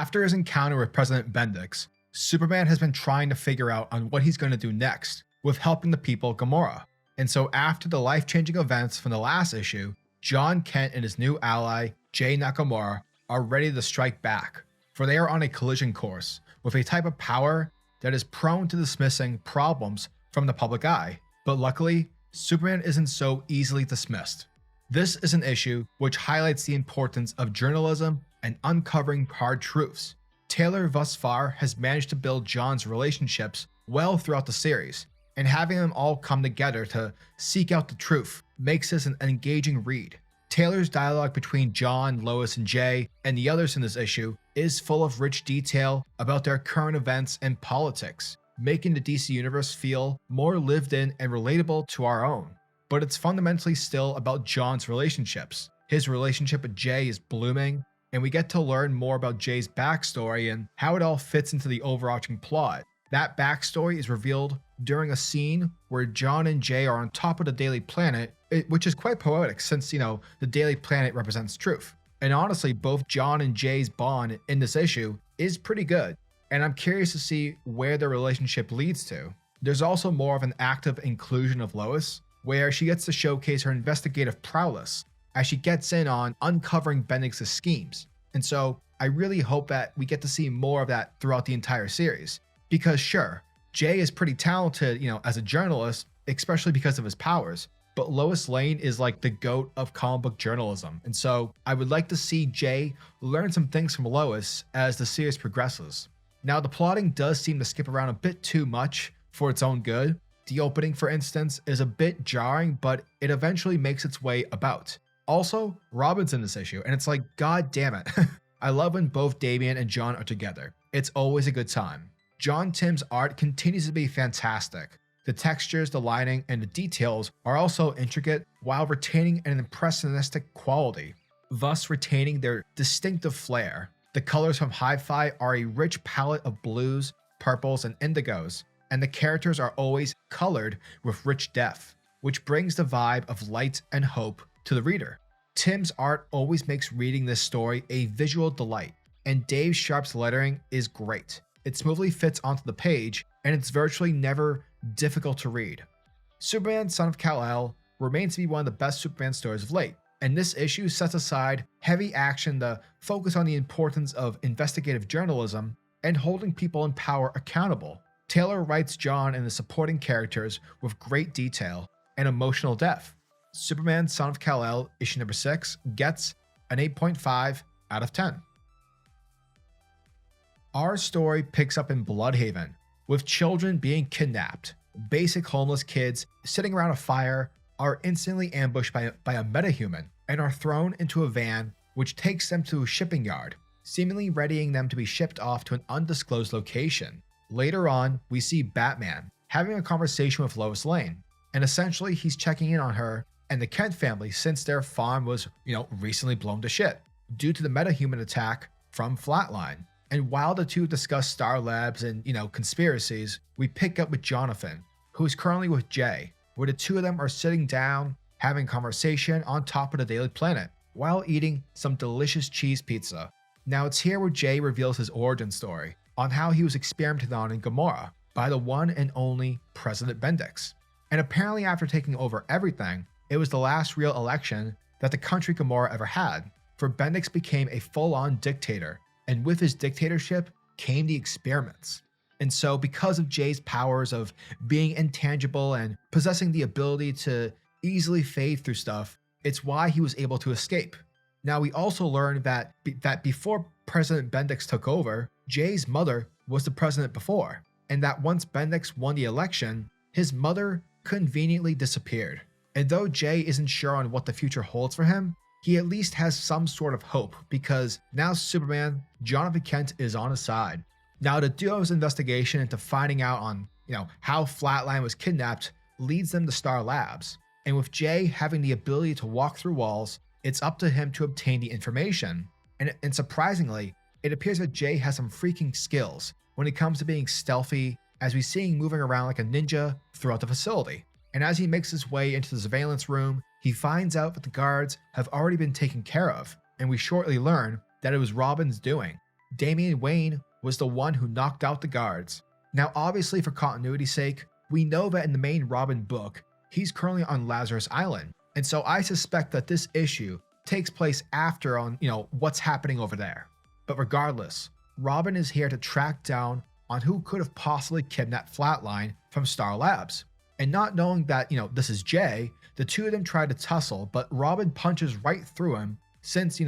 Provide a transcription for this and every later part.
After his encounter with President Bendix, Superman has been trying to figure out on what he's going to do next with helping the people of Gamora. And so after the life-changing events from the last issue, Jon Kent and his new ally, Jay Nakamura, are ready to strike back, for they are on a collision course with a type of power that is prone to dismissing problems from the public eye. But luckily, Superman isn't so easily dismissed. This is an issue which highlights the importance of journalism and uncovering hard truths. Taylor thus far has managed to build Jon's relationships well throughout the series, and having them all come together to seek out the truth makes this an engaging read. Taylor's dialogue between Jon, Lois, and Jay, and the others in this issue is full of rich detail about their current events and politics, making the DC Universe feel more lived in and relatable to our own. But it's fundamentally still about Jon's relationships. His relationship with Jay is blooming, and we get to learn more about Jay's backstory and how it all fits into the overarching plot. That backstory is revealed during a scene where Jon and Jay are on top of the Daily Planet, which is quite poetic since, the Daily Planet represents truth. And honestly, both Jon and Jay's bond in this issue is pretty good, and I'm curious to see where their relationship leads to. There's also more of an active inclusion of Lois, where she gets to showcase her investigative prowess as she gets in on uncovering Bendix's schemes. And so I really hope that we get to see more of that throughout the entire series. Because sure, Jay is pretty talented, as a journalist, especially because of his powers, but Lois Lane is like the GOAT of comic book journalism. And so I would like to see Jay learn some things from Lois as the series progresses. Now, the plotting does seem to skip around a bit too much for its own good. The opening, for instance, is a bit jarring, but it eventually makes its way about. Also, Robin's in this issue, and it's like, god damn it. I love when both Damian and Jon are together. It's always a good time. John Tim's art continues to be fantastic. The textures, the lighting, and the details are also intricate while retaining an impressionistic quality, thus retaining their distinctive flair. The colors from Hi-Fi are a rich palette of blues, purples, and indigos, and the characters are always colored with rich depth, which brings the vibe of light and hope to the reader. Tim's art always makes reading this story a visual delight, and Dave Sharp's lettering is great. It smoothly fits onto the page, and it's virtually never difficult to read. Superman Son of Kal-El remains to be one of the best Superman stories of late, and this issue sets aside heavy action to focus on the importance of investigative journalism and holding people in power accountable. Taylor writes Jon and the supporting characters with great detail and emotional depth. Superman Son of Kal-El issue number 6 gets an 8.5 out of 10. Our story picks up in Bloodhaven, with children being kidnapped. Basic homeless kids sitting around a fire are instantly ambushed by a metahuman and are thrown into a van which takes them to a shipping yard, seemingly readying them to be shipped off to an undisclosed location. Later on, we see Batman having a conversation with Lois Lane, and essentially he's checking in on her and the Kent family since their farm was, recently blown to shit due to the metahuman attack from Flatline. And while the two discuss Star Labs and, conspiracies, we pick up with Jonathan, who is currently with Jay, where the two of them are sitting down, having a conversation on top of the Daily Planet, while eating some delicious cheese pizza. Now it's here where Jay reveals his origin story, on how he was experimented on in Gamora by the one and only President Bendix. And apparently after taking over everything, it was the last real election that the country Gamora ever had, for Bendix became a full-on dictator, and with his dictatorship came the experiments. And so because of Jay's powers of being intangible and possessing the ability to easily fade through stuff, it's why he was able to escape. Now we also learned that before President Bendix took over, Jay's mother was the president before, and that once Bendix won the election, his mother conveniently disappeared. And though Jay isn't sure on what the future holds for him, he at least has some sort of hope, because now Superman, Jonathan Kent, is on his side. Now the duo's investigation into finding out on, how Flatline was kidnapped leads them to Star Labs. And with Jay having the ability to walk through walls, it's up to him to obtain the information. And surprisingly, it appears that Jay has some freaking skills when it comes to being stealthy, as we see him moving around like a ninja throughout the facility. And as he makes his way into the surveillance room, he finds out that the guards have already been taken care of, and we shortly learn that it was Robin's doing. Damian Wayne was the one who knocked out the guards. Now obviously for continuity's sake, we know that in the main Robin book, he's currently on Lazarus Island, and so I suspect that this issue takes place after on, what's happening over there. But regardless, Robin is here to track down on who could have possibly kidnapped Flatline from Star Labs. And not knowing that, this is Jay, the two of them try to tussle, but Robin punches right through him since,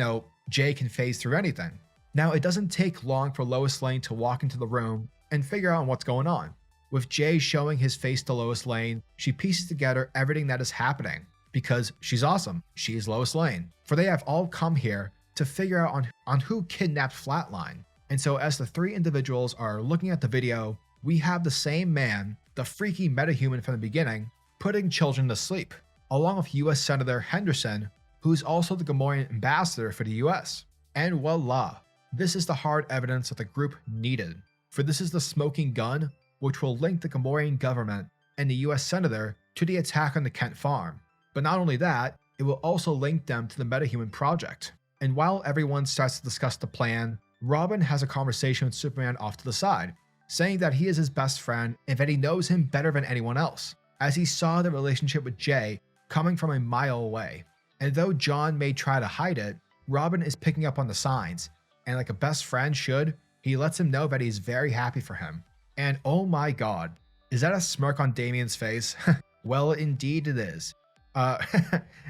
Jay can phase through anything. Now, it doesn't take long for Lois Lane to walk into the room and figure out what's going on. With Jay showing his face to Lois Lane, she pieces together everything that is happening because she's awesome. She is Lois Lane. For they have all come here to figure out on who kidnapped Flatline. And so as the three individuals are looking at the video, we have the same man, the freaky metahuman from the beginning, putting children to sleep, along with US Senator Henderson, who's also the Gamorrean ambassador for the US. And voila, this is the hard evidence that the group needed. For this is the smoking gun, which will link the Gamorrean government and the US Senator to the attack on the Kent farm. But not only that, it will also link them to the metahuman project. And while everyone starts to discuss the plan, Robin has a conversation with Superman off to the side, saying that he is his best friend and that he knows him better than anyone else, as he saw the relationship with Jay coming from a mile away. And though Jon may try to hide it, Robin is picking up on the signs, and like a best friend should, he lets him know that he's very happy for him. And oh my god, is that a smirk on Damian's face? Well, indeed it is.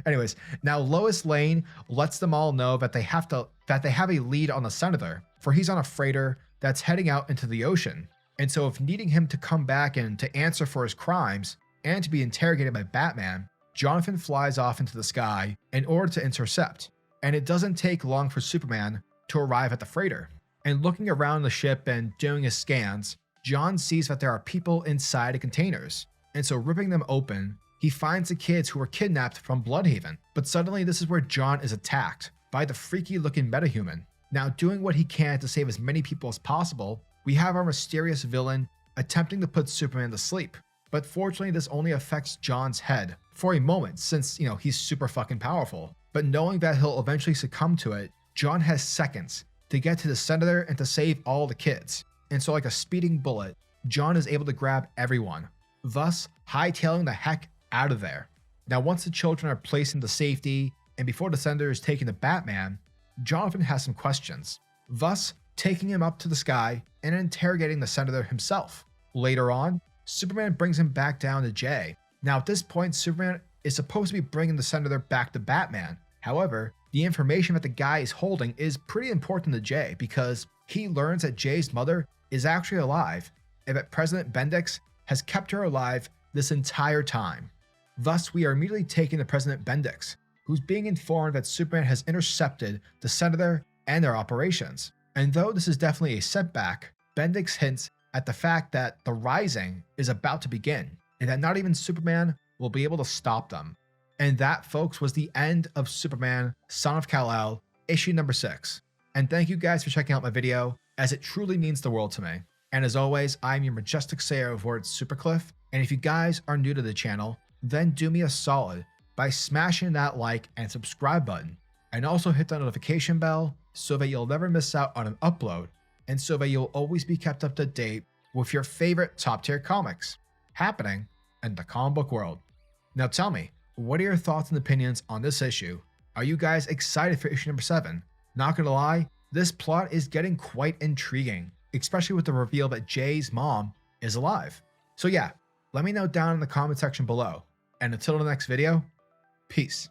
Anyways, now Lois Lane lets them all know that they have a lead on the Senator, for he's on a freighter that's heading out into the ocean. And so if needing him to come back and to answer for his crimes and to be interrogated by Batman, Jonathan flies off into the sky in order to intercept. And it doesn't take long for Superman to arrive at the freighter. And looking around the ship and doing his scans, Jon sees that there are people inside the containers. And so ripping them open, he finds the kids who were kidnapped from Bloodhaven. But suddenly this is where Jon is attacked by the freaky looking metahuman. Now doing what he can to save as many people as possible, we have our mysterious villain attempting to put Superman to sleep. But fortunately this only affects Jon's head for a moment since, he's super fucking powerful. But knowing that he'll eventually succumb to it, Jon has seconds to get to the Senator and to save all the kids. And so like a speeding bullet, Jon is able to grab everyone, thus hightailing the heck out of there. Now once the children are placed into safety and before the Senator is taken to Batman, Jonathan has some questions, thus taking him up to the sky and interrogating the Senator himself. Later on, Superman brings him back down to Jay. Now at this point, Superman is supposed to be bringing the Senator back to Batman. However, the information that the guy is holding is pretty important to Jay because he learns that Jay's mother is actually alive and that President Bendix has kept her alive this entire time. Thus, we are immediately taken to President Bendix, who's being informed that Superman has intercepted the Senator and their operations. And though this is definitely a setback, Bendix hints at the fact that the Rising is about to begin and that not even Superman will be able to stop them. And that, folks, was the end of Superman, Son of Kal-El, issue number 6. And thank you guys for checking out my video, as it truly means the world to me. And as always, I'm your majestic sayer of words, SuperCliff. And if you guys are new to the channel, then do me a solid by smashing that like and subscribe button. And also hit the notification bell so that you'll never miss out on an upload. And so that you'll always be kept up to date with your favorite top tier comics happening in the comic book world. Now tell me, what are your thoughts and opinions on this issue? Are you guys excited for issue number 7? Not gonna lie, this plot is getting quite intriguing, especially with the reveal that Jay's mom is alive. So yeah, let me know down in the comment section below. And until the next video, peace.